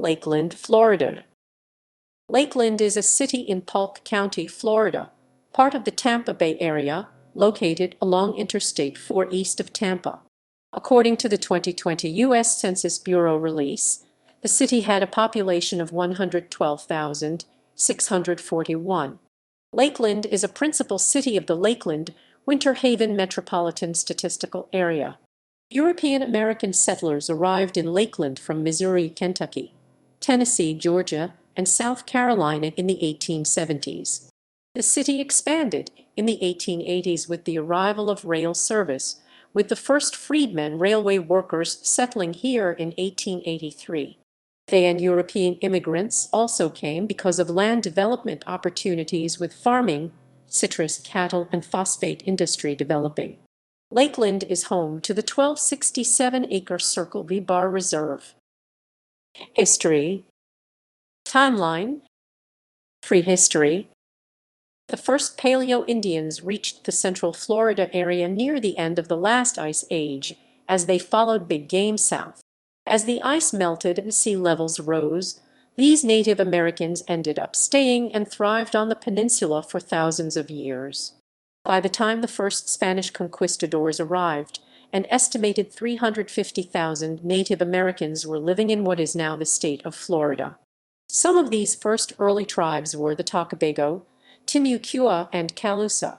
Lakeland, Florida. Lakeland is a city in Polk County, Florida, part of the Tampa Bay Area, located along Interstate 4 east of Tampa. According to the 2020 U.S. Census Bureau release, the city had a population of 112,641. Lakeland is a principal city of the Lakeland, Haven Metropolitan Statistical Area. European American settlers arrived in Lakeland from Missouri, Kentucky, Tennessee, Georgia, and South Carolina in the 1870s. The city expanded in the 1880s with the arrival of rail service, with the first freedmen railway workers settling here in 1883. They and European immigrants also came because of land development opportunities with farming, citrus, cattle, and phosphate industry developing. Lakeland is home to the 1267-acre Circle V Bar Reserve. History. Timeline. Prehistory. The first Paleo-Indians reached the central Florida area near the end of the last ice age, as they followed big game south. As the ice melted and sea levels rose, these Native Americans ended up staying and thrived on the peninsula for thousands of years. By the time the first Spanish conquistadors arrived, an estimated 350,000 Native Americans were living in what is now the state of Florida. Some of these first early tribes were the Tocobago, Timucua, and Calusa.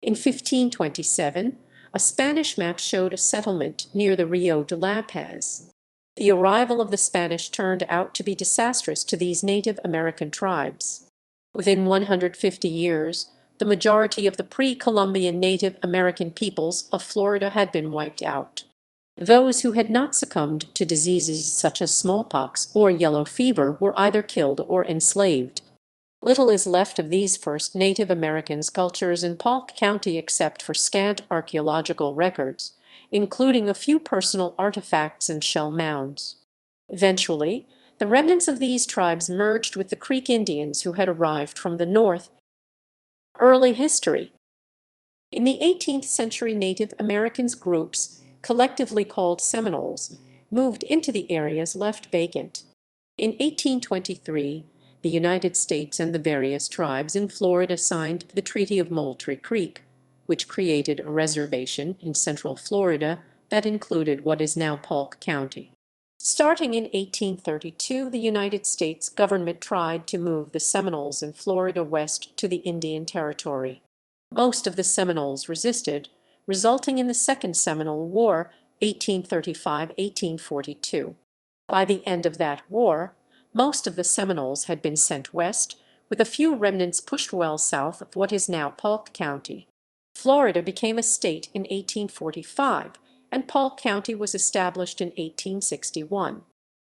In 1527, a Spanish map showed a settlement near the Rio de la Paz. The arrival of the Spanish turned out to be disastrous to these Native American tribes. Within 150 years, the majority of the pre-Columbian Native American peoples of Florida had been wiped out. Those who had not succumbed to diseases such as smallpox or yellow fever were either killed or enslaved. Little is left of these first Native American cultures in Polk County except for scant archaeological records, including a few personal artifacts and shell mounds. Eventually, the remnants of these tribes merged with the Creek Indians who had arrived from the north. Early history. In the 18th century, Native Americans groups, collectively called Seminoles, moved into the areas left vacant. In 1823, the United States and the various tribes in Florida signed the Treaty of Moultrie Creek, which created a reservation in central Florida that included what is now Polk County. Starting in 1832, the United States government tried to move the Seminoles in Florida west to the Indian Territory. Most of the Seminoles resisted, resulting in the Second Seminole War, 1835–1842. By the end of that war, most of the Seminoles had been sent west, with a few remnants pushed well south of what is now Polk County. Florida became a state in 1845, and Polk County was established in 1861.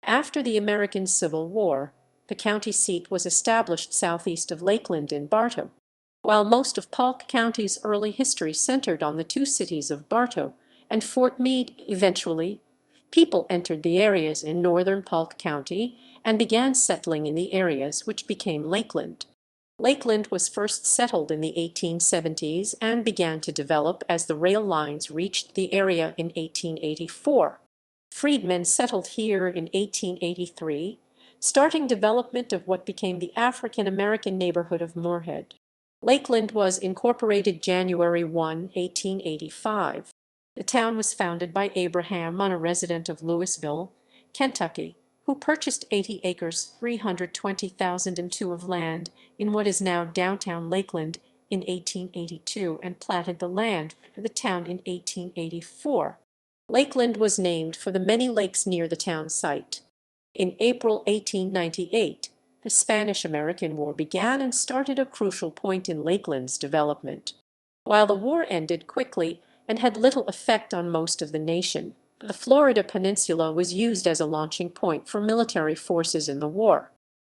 After the American Civil War, the county seat was established southeast of Lakeland in Bartow. While most of Polk County's early history centered on the two cities of Bartow and Fort Meade, eventually, people entered the areas in northern Polk County and began settling in the areas which became Lakeland. Lakeland was first settled in the 1870s and began to develop as the rail lines reached the area in 1884. Freedmen settled here in 1883, starting development of what became the African-American neighborhood of Moorhead. Lakeland was incorporated January 1, 1885. The town was founded by Abraham, a resident of Louisville, Kentucky, who purchased 80 acres (320,002) of land in what is now downtown Lakeland in 1882 and platted the land for the town in 1884. Lakeland was named for the many lakes near the town site. In April 1898, the Spanish-American War began and started a crucial point in Lakeland's development. While the war ended quickly and had little effect on most of the nation, the Florida Peninsula was used as a launching point for military forces in the war.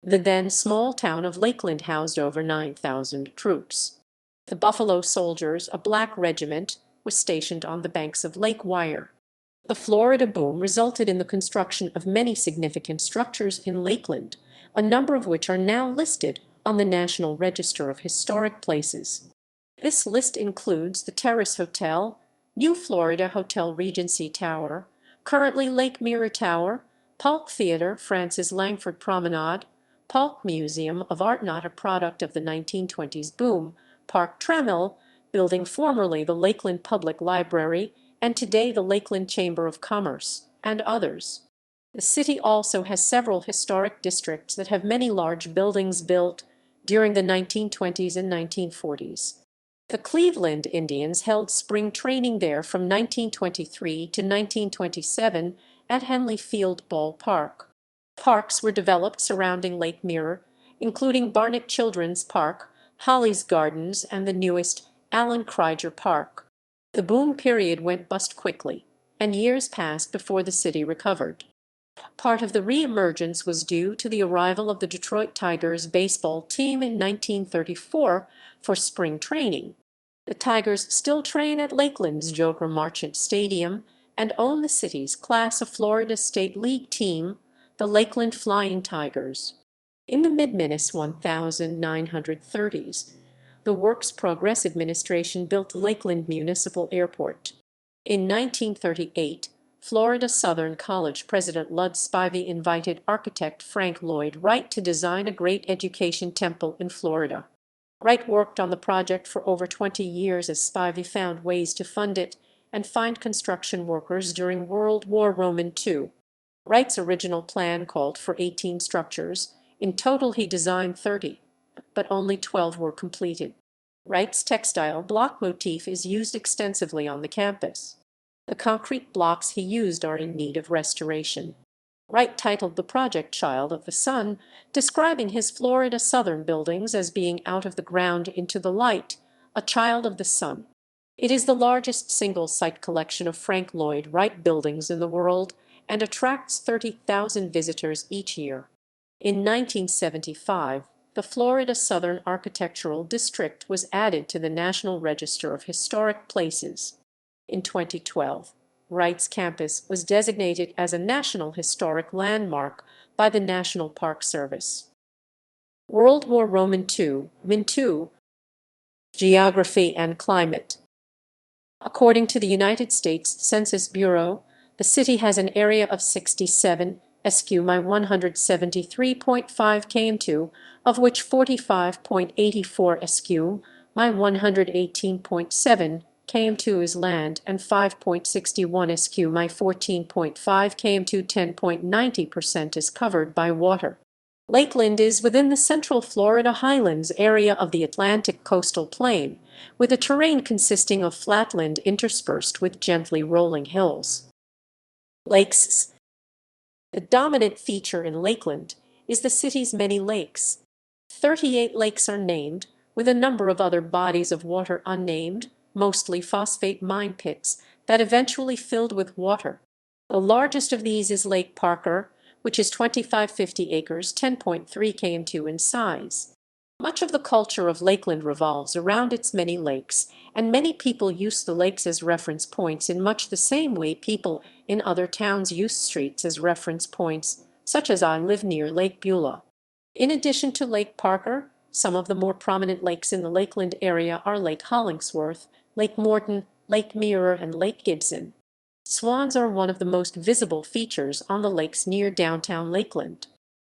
The then small town of Lakeland housed over 9,000 troops. The Buffalo Soldiers, a black regiment, was stationed on the banks of Lake Wire. The Florida boom resulted in the construction of many significant structures in Lakeland, a number of which are now listed on the National Register of Historic Places. This list includes the Terrace Hotel, New Florida Hotel Regency Tower, currently Lake Mirror Tower, Polk Theatre, Francis Langford Promenade, Polk Museum of Art, not a product of the 1920s boom, Park Trammell, building formerly the Lakeland Public Library and today the Lakeland Chamber of Commerce, and others. The city also has several historic districts that have many large buildings built during the 1920s and 1940s. The Cleveland Indians held spring training there from 1923 to 1927 at Henley Field Ballpark. Parks were developed surrounding Lake Mirror, including Barnett Children's Park, Holly's Gardens, and the newest Allen Krieger Park. The boom period went bust quickly, and years passed before the city recovered. Part of the reemergence was due to the arrival of the Detroit Tigers baseball team in 1934 for spring training. The Tigers still train at Lakeland's Joker Marchant Stadium and own the city's Class of Florida State League team, the Lakeland Flying Tigers. In the mid-1930s, the Works Progress Administration built Lakeland Municipal Airport. In 1938, Florida Southern College President Lud Spivey invited architect Frank Lloyd Wright to design a great education temple in Florida. Wright worked on the project for over 20 years as Spivey found ways to fund it and find construction workers during World War II. Wright's original plan called for 18 structures. In total he designed 30, but only 12 were completed. Wright's textile block motif is used extensively on the campus. The concrete blocks he used are in need of restoration. Wright titled the project Child of the Sun, describing his Florida Southern buildings as being out of the ground into the light, a child of the sun. It is the largest single-site collection of Frank Lloyd Wright buildings in the world and attracts 30,000 visitors each year. In 1975, the Florida Southern Architectural District was added to the National Register of Historic Places. In 2012, Wright's campus was designated as a National Historic Landmark by the National Park Service. World War II, Min2, Geography and Climate. According to the United States Census Bureau, the city has an area of 67 sq mi 173.5 km2, of which 45.84 sq mi 118.7 km2 is land and 5.61 sq mi 14.5 km2 10.90% is covered by water. Lakeland is within the Central Florida Highlands area of the Atlantic coastal plain, with a terrain consisting of flatland interspersed with gently rolling hills. Lakes. The dominant feature in Lakeland is the city's many lakes. 38 lakes are named, with a number of other bodies of water unnamed, mostly phosphate mine pits, that eventually filled with water. The largest of these is Lake Parker, which is 2,550 acres, 10.3 km2 in size. Much of the culture of Lakeland revolves around its many lakes, and many people use the lakes as reference points in much the same way people in other towns use streets as reference points, such as I live near Lake Beulah. In addition to Lake Parker, some of the more prominent lakes in the Lakeland area are Lake Hollingsworth, Lake Morton, Lake Mirror, and Lake Gibson. Swans are one of the most visible features on the lakes near downtown Lakeland.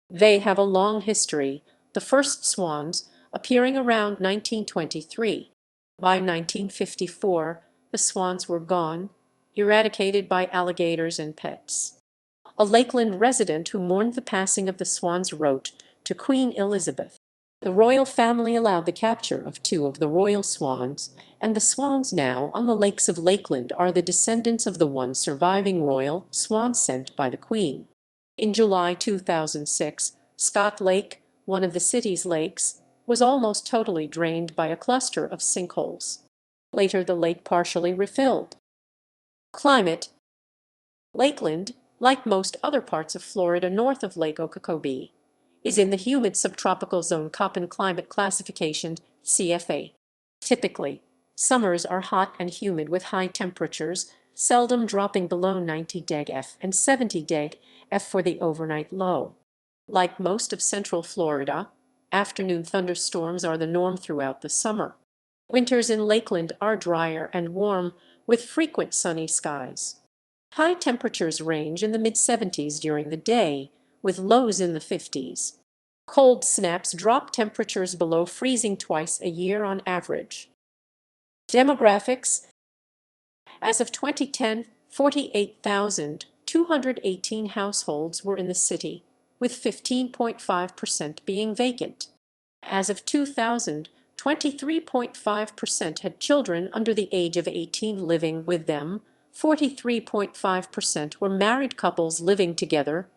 They have a long history, the first swans appearing around 1923. By 1954, the swans were gone, eradicated by alligators and pets. A Lakeland resident who mourned the passing of the swans wrote to Queen Elizabeth, "The royal family allowed the capture of 2 of the royal swans, and the swans now on the lakes of Lakeland are the descendants of the one surviving royal swan sent by the Queen." In July 2006, Scott Lake, one of the city's lakes, was almost totally drained by a cluster of sinkholes. Later the lake partially refilled. Climate. Lakeland, like most other parts of Florida north of Lake Okeechobee, is in the humid subtropical zone Köppen climate classification, CFA. Typically, summers are hot and humid with high temperatures, seldom dropping below 90 deg F and 70 deg F for the overnight low. Like most of central Florida, afternoon thunderstorms are the norm throughout the summer. Winters in Lakeland are drier and warm, with frequent sunny skies. High temperatures range in the mid-70s during the day, with lows in the 50s. Cold snaps drop temperatures below freezing twice a year on average. Demographics. As of 2010, 48,218 households were in the city, with 15.5% being vacant. As of 2000, 23.5% had children under the age of 18 living with them, 43.5% were married couples living together,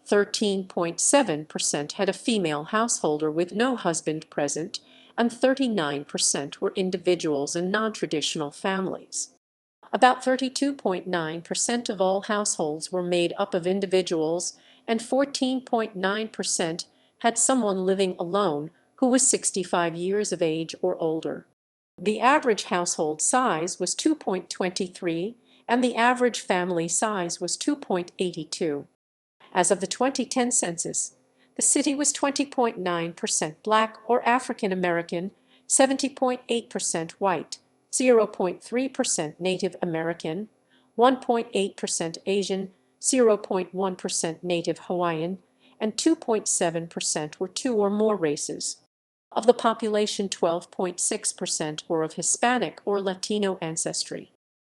13.7% had a female householder with no husband present, and 39% were individuals and non-traditional families. About 32.9% of all households were made up of individuals, and 14.9% had someone living alone who was 65 years of age or older. The average household size was 2.23, and the average family size was 2.82. As of the 2010 census, the city was 20.9% Black or African American, 70.8% white, 0.3% Native American, 1.8% Asian, 0.1% Native Hawaiian, and 2.7% were two or more races. Of the population, 12.6% were of Hispanic or Latino ancestry.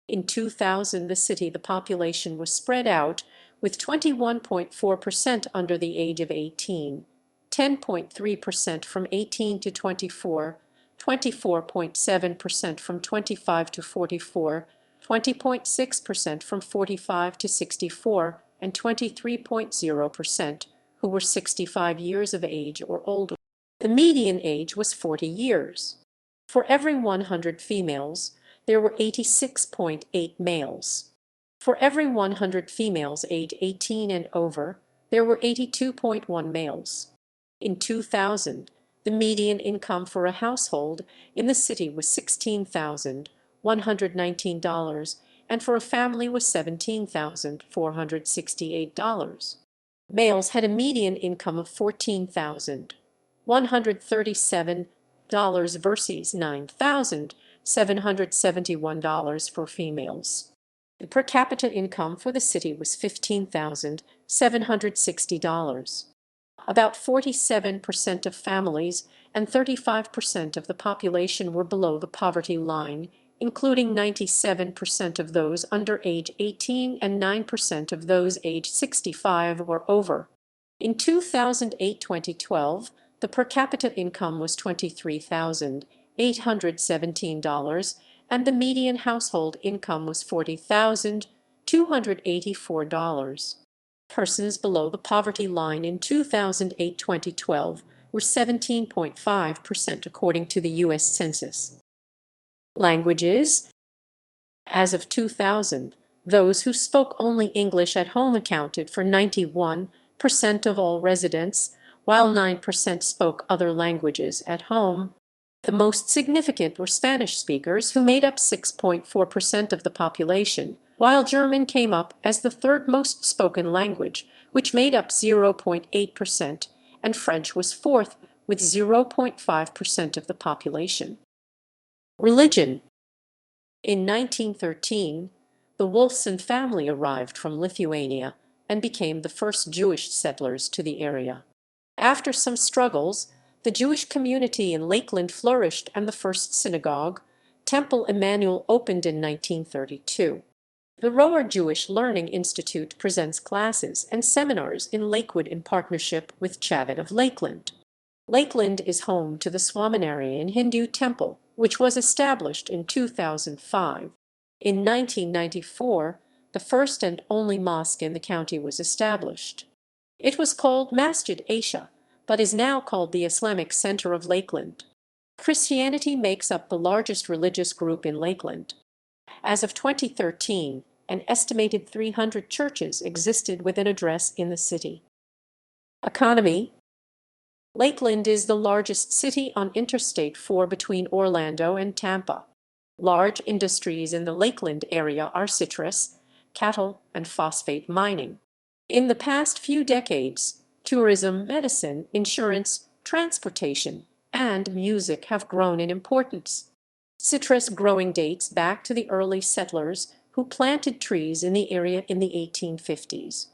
In 2000, the population was spread out, with 21.4% under the age of 18, 10.3% from 18 to 24, 24.7% from 25 to 44, 20.6% from 45 to 64, and 23.0% who were 65 years of age or older. The median age was 40 years. For every 100 females, there were 86.8 males. For every 100 females age 18 and over, there were 82.1 males. In 2000, the median income for a household in the city was $16,119, and for a family was $17,468. Males had a median income of $14,137 versus $9,771 for females. The per capita income for the city was $15,760. About 47% of families and 35% of the population were below the poverty line, including 97% of those under age 18 and 9% of those age 65 or over. In 2008-2012, the per capita income was $23,817, and the median household income was $40,284. Persons below the poverty line in 2008-2012 were 17.5% according to the U.S. Census. Languages. As of 2000, those who spoke only English at home accounted for 91% of all residents, while 9% spoke other languages at home. The most significant were Spanish speakers, who made up 6.4% of the population, while German came up as the third most spoken language, which made up 0.8%, and French was fourth with 0.5% of the population. Religion. In 1913, the Wolfson family arrived from Lithuania and became the first Jewish settlers to the area. After some struggles, the Jewish community in Lakeland flourished, and the first synagogue, Temple Emmanuel, opened in 1932. The Rohr Jewish Learning Institute presents classes and seminars in Lakewood in partnership with Chavit of Lakeland. Lakeland is home to the Swaminarayan Hindu Temple, which was established in 2005. In 1994, the first and only mosque in the county was established. It was called Masjid Aisha, but is now called the Islamic Center of Lakeland. Christianity makes up the largest religious group in Lakeland. As of 2013, an estimated 300 churches existed with an address in the city. Economy. Lakeland is the largest city on Interstate 4 between Orlando and Tampa. Large industries in the Lakeland area are citrus, cattle, and phosphate mining. In the past few decades, tourism, medicine, insurance, transportation, and music have grown in importance. Citrus growing dates back to the early settlers who planted trees in the area in the 1850s.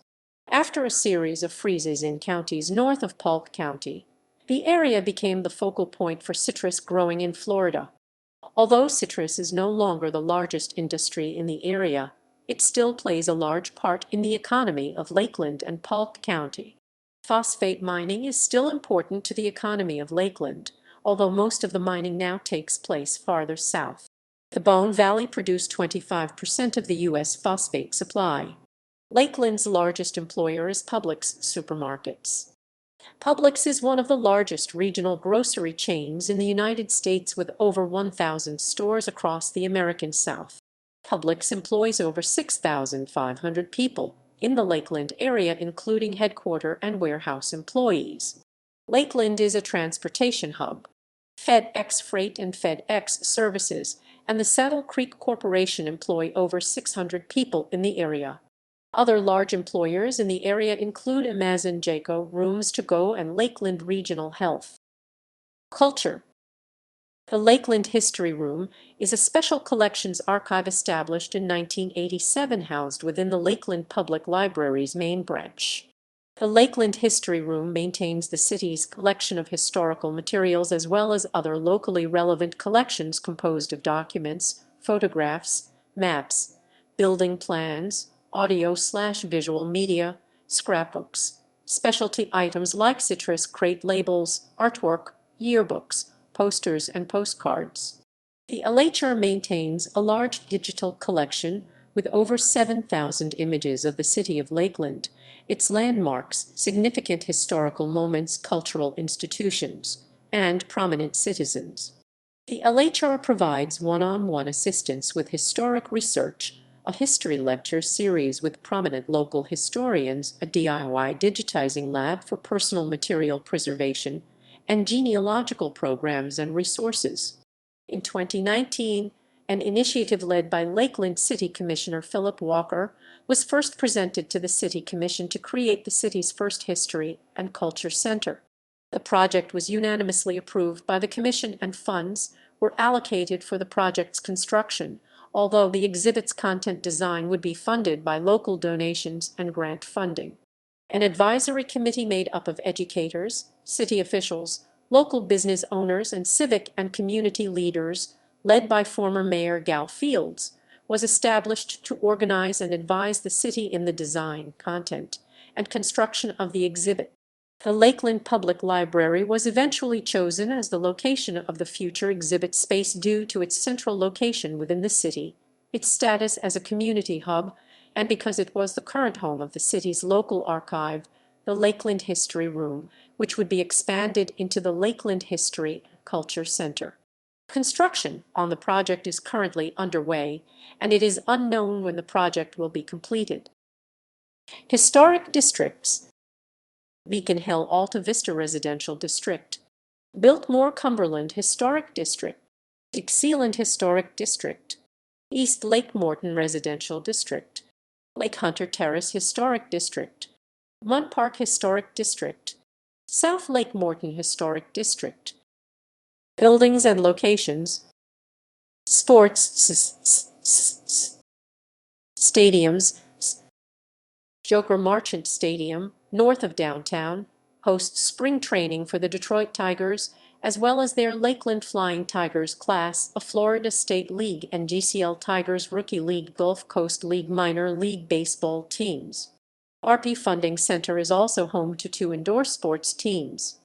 After a series of freezes in counties north of Polk County, the area became the focal point for citrus growing in Florida. Although citrus is no longer the largest industry in the area, it still plays a large part in the economy of Lakeland and Polk County. Phosphate mining is still important to the economy of Lakeland, although most of the mining now takes place farther south. The Bone Valley produced 25% of the U.S. phosphate supply. Lakeland's largest employer is Publix supermarkets. Publix is one of the largest regional grocery chains in the United States with over 1,000 stores across the American South. Publix employs over 6,500 people in the Lakeland area, including headquarter and warehouse employees. Lakeland is a transportation hub. FedEx Freight and FedEx Services and the Saddle Creek Corporation employ over 600 people in the area. Other large employers in the area include Amazon Jayco, Rooms to Go, and Lakeland Regional Health. Culture. The Lakeland History Room is a special collections archive established in 1987 housed within the Lakeland Public Library's main branch. The Lakeland History Room maintains the city's collection of historical materials as well as other locally relevant collections composed of documents, photographs, maps, building plans, audio/visual media, scrapbooks, specialty items like citrus crate labels, artwork, yearbooks, posters, and postcards. The LHR maintains a large digital collection with over 7,000 images of the city of Lakeland, its landmarks, significant historical moments, cultural institutions, and prominent citizens. The LHR provides one-on-one assistance with historic research, a history lecture series with prominent local historians, a DIY digitizing lab for personal material preservation, and genealogical programs and resources. In 2019, an initiative led by Lakeland City Commissioner Philip Walker was first presented to the City Commission to create the city's first History and Culture Center. The project was unanimously approved by the Commission and funds were allocated for the project's construction, although the exhibit's content design would be funded by local donations and grant funding. An advisory committee made up of educators, city officials, local business owners, and civic and community leaders, led by former Mayor Gal Fields, was established to organize and advise the city in the design, content, and construction of the exhibit. The Lakeland Public Library was eventually chosen as the location of the future exhibit space due to its central location within the city, its status as a community hub, and because it was the current home of the city's local archive, the Lakeland History Room, which would be expanded into the Lakeland History Culture Center. Construction on the project is currently underway, and it is unknown when the project will be completed. Historic districts. Beacon Hill Alta Vista Residential District, Biltmore Cumberland Historic District, Dixieland Historic District, East Lake Morton Residential District, Lake Hunter Terrace Historic District, Munt Park Historic District, South Lake Morton Historic District. Buildings and locations. Sports stadiums. Joker Marchant Stadium, north of downtown, hosts spring training for the Detroit Tigers, as well as their Lakeland Flying Tigers class, a Florida State League and GCL Tigers Rookie League Gulf Coast League minor league baseball teams. RP Funding Center is also home to 2 indoor sports teams.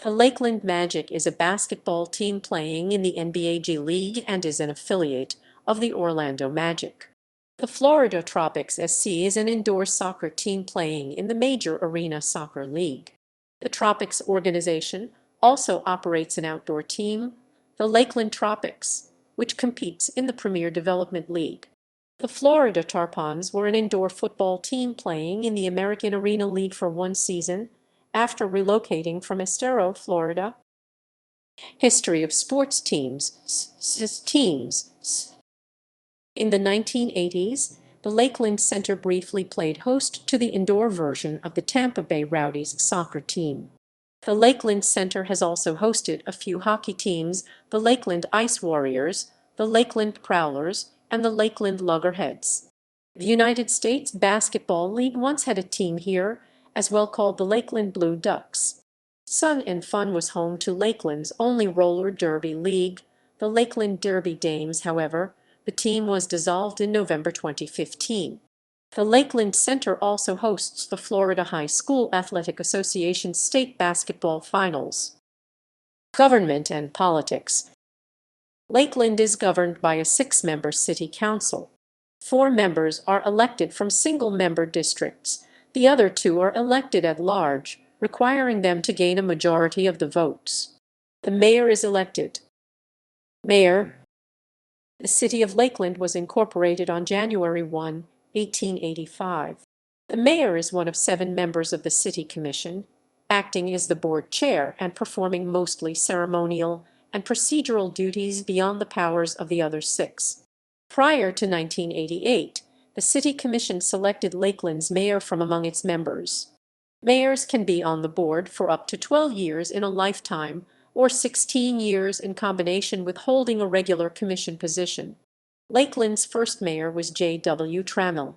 The Lakeland Magic is a basketball team playing in the NBA G League and is an affiliate of the Orlando Magic. The Florida Tropics SC is an indoor soccer team playing in the Major Arena Soccer League. The Tropics organization also operates an outdoor team, the Lakeland Tropics, which competes in the Premier Development League. The Florida Tarpons were an indoor football team playing in the American Arena League for 1 season after relocating from Estero, Florida. History of sports teams. In the 1980s, the Lakeland Center briefly played host to the indoor version of the Tampa Bay Rowdies soccer team. The Lakeland Center has also hosted a few hockey teams, the Lakeland Ice Warriors, the Lakeland Prowlers, and the Lakeland Loggerheads. The United States Basketball League once had a team here, as well, called the Lakeland Blue Ducks. Sun and Fun was home to Lakeland's only roller derby league, the Lakeland Derby Dames. However, the team was dissolved in November 2015. The Lakeland Center also hosts the Florida High School Athletic Association state basketball finals. Government and politics. Lakeland is governed by a 6-member city council. 4 members are elected from single-member districts. The other 2 are elected at large, requiring them to gain a majority of the votes. The mayor is elected. Mayor. The city of Lakeland was incorporated on January 1, 1885. The mayor is one of 7 members of the city commission, acting as the board chair and performing mostly ceremonial and procedural duties beyond the powers of the other 6. Prior to 1988, the city commission selected Lakeland's mayor from among its members. Mayors can be on the board for up to 12 years in a lifetime, or 16 years in combination with holding a regular commission position. Lakeland's first mayor was J.W. Trammell.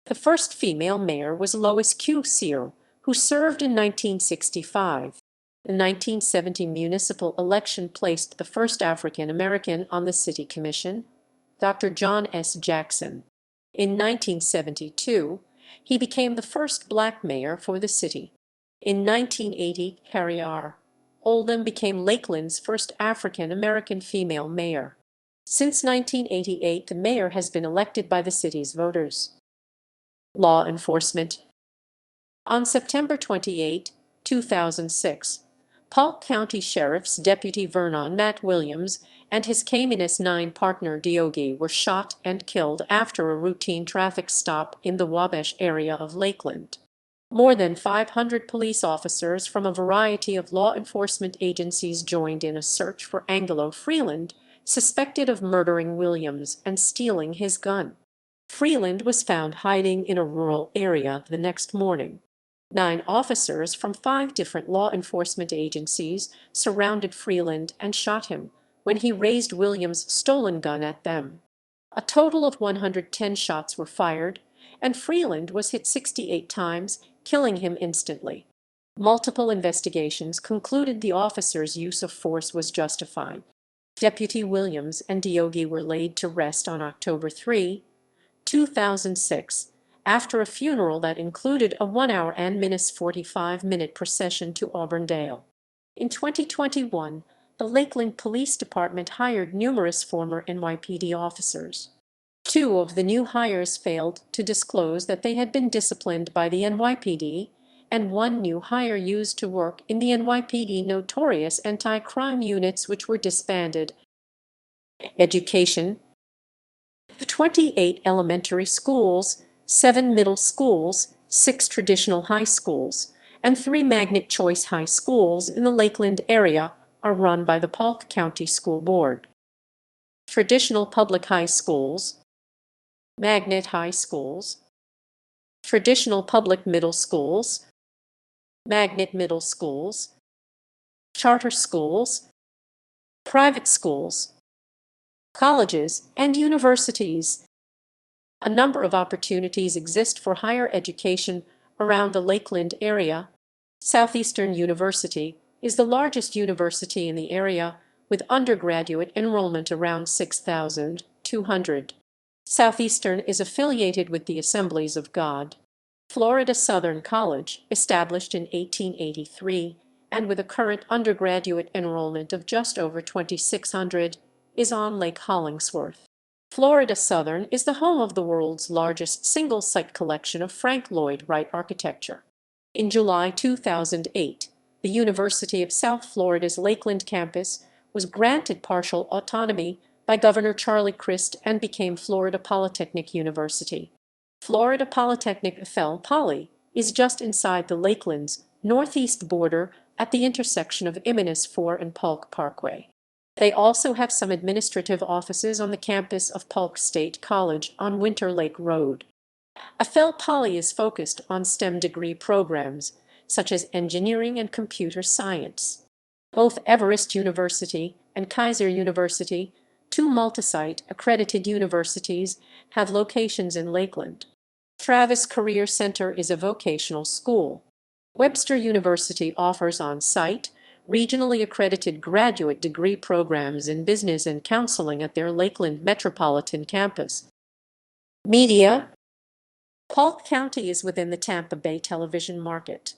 The first female mayor was Lois Q. Sear, who served in 1965. The 1970 municipal election placed the first African American on the city commission, Dr. John S. Jackson. In 1972, he became the first black mayor for the city. In 1980, Carrie R. Oldham became Lakeland's first African American female mayor. Since 1988, the mayor has been elected by the city's voters. Law enforcement. On September 28, 2006, Polk County Sheriff's Deputy Vernon Matt Williams and his K-9 partner Diogi were shot and killed after a routine traffic stop in the Wabash area of Lakeland. More than 500 police officers from a variety of law enforcement agencies joined in a search for Angelo Freeland, suspected of murdering Williams and stealing his gun. Freeland was found hiding in a rural area the next morning. 9 officers from 5 different law enforcement agencies surrounded Freeland and shot him when he raised Williams' stolen gun at them. A total of 110 shots were fired, and Freeland was hit 68 times, killing him instantly. Multiple investigations concluded the officers' use of force was justified. Deputy Williams and Diogi were laid to rest on October 3, 2006, after a funeral that included a 1-hour and 45-minute procession to Auburndale. In 2021, the Lakeland Police Department hired numerous former NYPD officers. 2 of the new hires failed to disclose that they had been disciplined by the NYPD, and 1 new hire used to work in the NYPD notorious anti-crime units, which were disbanded. Education. The 28 elementary schools, 7 middle schools, 6 traditional high schools, and 3 magnet choice high schools in the Lakeland area are run by the Polk County School Board. Traditional public high schools, magnet high schools, traditional public middle schools, magnet middle schools, charter schools, private schools, colleges, and universities. A number of opportunities exist for higher education around the Lakeland area. Southeastern University is the largest university in the area, with undergraduate enrollment around 6,200. Southeastern is affiliated with the Assemblies of God. Florida Southern College, established in 1883, and with a current undergraduate enrollment of just over 2,600, is on Lake Hollingsworth. Florida Southern is the home of the world's largest single-site collection of Frank Lloyd Wright architecture. In July 2008, the University of South Florida's Lakeland campus was granted partial autonomy by Governor Charlie Crist and became Florida Polytechnic University. Florida Polytechnic FL Poly is just inside the Lakeland's northeast border at the intersection of Imminus 4 and Polk Parkway. They also have some administrative offices on the campus of Polk State College on Winter Lake Road. FL Poly is focused on STEM degree programs, such as engineering and computer science. Both Everest University and Kaiser University Two multi-site accredited universities have locations in Lakeland. Travis Career Center is a vocational school. Webster University offers on-site, regionally accredited graduate degree programs in business and counseling at their Lakeland Metropolitan campus. Media. Polk County is within the Tampa Bay television market.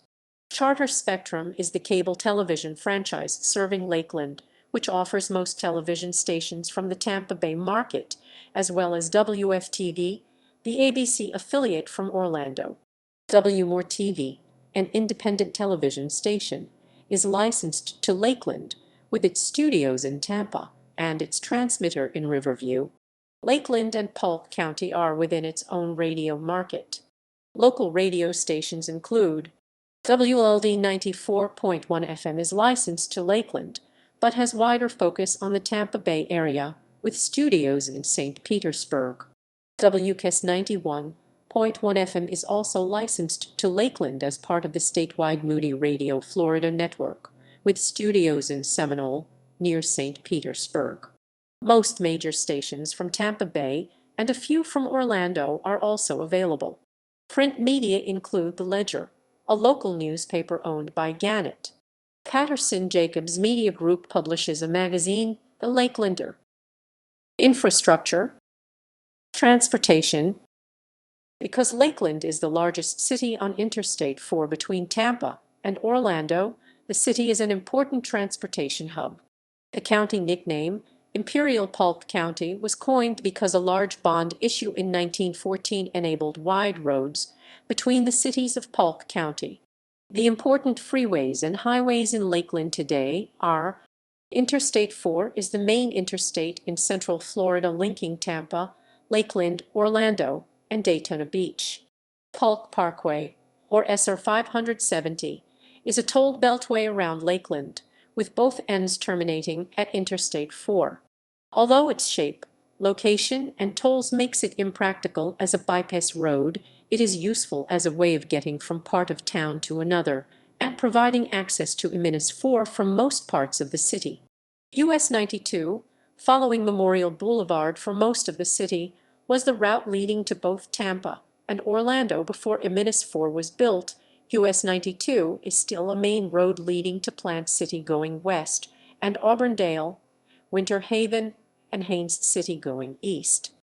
Charter Spectrum is the cable television franchise serving Lakeland, which offers most television stations from the Tampa Bay market, as well as WFTV, the ABC affiliate from Orlando. WMOR TV, an independent television station, is licensed to Lakeland, with its studios in Tampa and its transmitter in Riverview. Lakeland and Polk County are within its own radio market. Local radio stations include WLD 94.1 FM is licensed to Lakeland, but has wider focus on the Tampa Bay area, with studios in St. Petersburg. WKS 91.1 FM is also licensed to Lakeland as part of the statewide Moody Radio Florida network, with studios in Seminole, near St. Petersburg. Most major stations from Tampa Bay and a few from Orlando are also available. Print media include The Ledger, a local newspaper owned by Gannett. Patterson Jacobs Media Group publishes a magazine, The Lakelander. Infrastructure. Transportation. Because Lakeland is the largest city on Interstate 4 between Tampa and Orlando, the city is an important transportation hub. The county nickname, Imperial Polk County, was coined because a large bond issue in 1914 enabled wide roads between the cities of Polk County. The important freeways and highways in Lakeland today are: Interstate 4 is the main interstate in Central Florida linking Tampa, Lakeland, Orlando, and Daytona Beach. Polk Parkway, or SR 570, is a toll beltway around Lakeland, with both ends terminating at Interstate 4. Although its shape, location, and tolls makes it impractical as a bypass road, it is useful as a way of getting from part of town to another and providing access to I-4 from most parts of the city. US 92, following Memorial Boulevard for most of the city, was the route leading to both Tampa and Orlando before I-4 was built. US 92 is still a main road leading to Plant City going west and Auburndale, Winter Haven, and Haines City going east.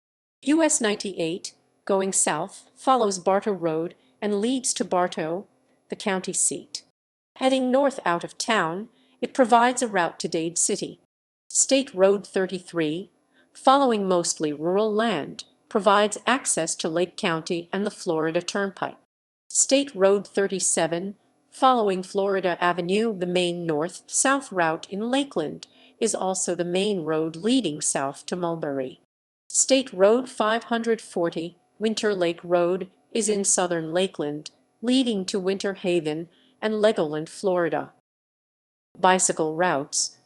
US 98, going south, follows Bartow Road and leads to Bartow, the county seat. Heading north out of town, it provides a route to Dade City. State Road 33, following mostly rural land, provides access to Lake County and the Florida Turnpike. State Road 37, following Florida Avenue, the main north-south route in Lakeland, is also the main road leading south to Mulberry. State Road 540, Winter Lake Road, is in southern Lakeland, leading to Winter Haven and Legoland, Florida. Bicycle routes.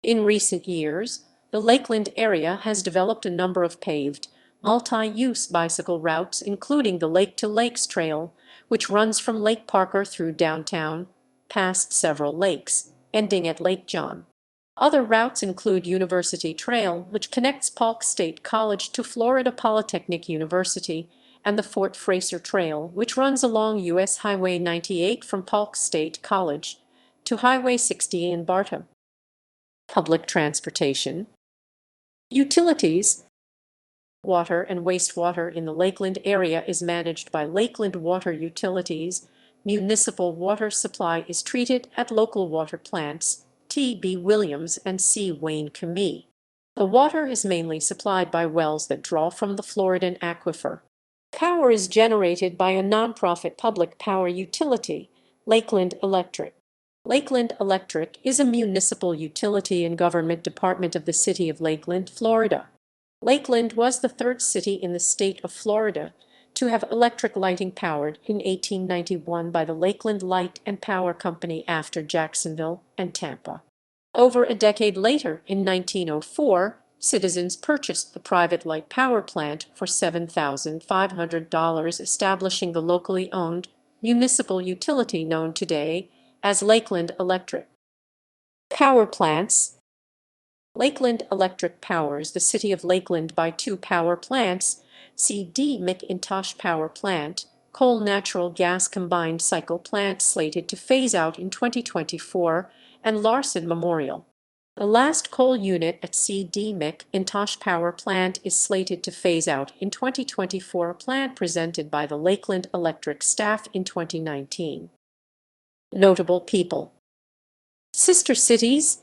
In recent years, the Lakeland area has developed a number of paved, multi-use bicycle routes, including the Lake to Lakes Trail, which runs from Lake Parker through downtown, past several lakes, ending at Lake John. Other routes include University Trail, which connects Polk State College to Florida Polytechnic University, and the Fort Fraser Trail, which runs along U.S. Highway 98 from Polk State College to Highway 60 in Bartow. Public transportation. Utilities. Water and wastewater in the Lakeland area is managed by Lakeland Water Utilities. Municipal water supply is treated at local water plants, T.B. Williams and C. Wayne Camee. The water is mainly supplied by wells that draw from the Floridan aquifer. Power is generated by a nonprofit public power utility, Lakeland Electric. Lakeland Electric is a municipal utility and government department of the city of Lakeland, Florida. Lakeland was the third city in the state of Florida to have electric lighting powered in 1891 by the Lakeland Light and Power Company after Jacksonville and Tampa. Over a decade later, in 1904, citizens purchased the private light power plant for $7,500, establishing the locally owned municipal utility known today as Lakeland Electric. Power plants. Lakeland Electric powers the city of Lakeland by two power plants: C.D. McIntosh Power Plant, coal natural gas combined cycle plant slated to phase out in 2024, and Larson Memorial. The last coal unit at C.D. McIntosh Power Plant is slated to phase out in 2024, a plan presented by the Lakeland Electric staff in 2019. Notable people. Sister cities.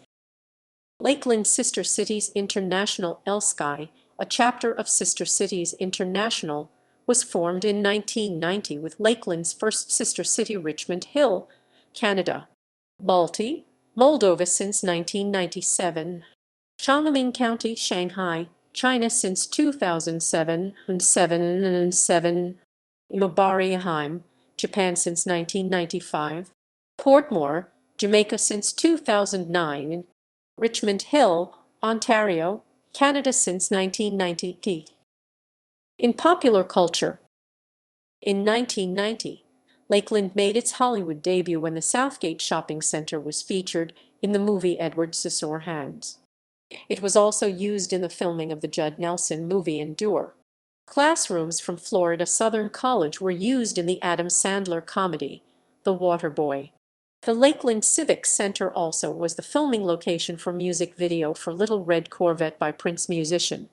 Lakeland Sister Cities International. LSCI, a chapter of Sister Cities International, was formed in 1990 with Lakeland's first sister city Richmond Hill, Canada. Balti, Moldova since 1997. Xiamen County, Shanghai, China since 2007. Imabariaheim, Japan since 1995. Portmore, Jamaica since 2009. Richmond Hill, Ontario, Canada since 1990. In popular culture. In 1990, Lakeland made its Hollywood debut when the Southgate Shopping Center was featured in the movie Edward Scissorhands. It was also used in the filming of the Judd Nelson movie Endure. Classrooms from Florida Southern College were used in the Adam Sandler comedy, The Waterboy. The Lakeland Civic Center also was the filming location for music video for Little Red Corvette by Prince musician.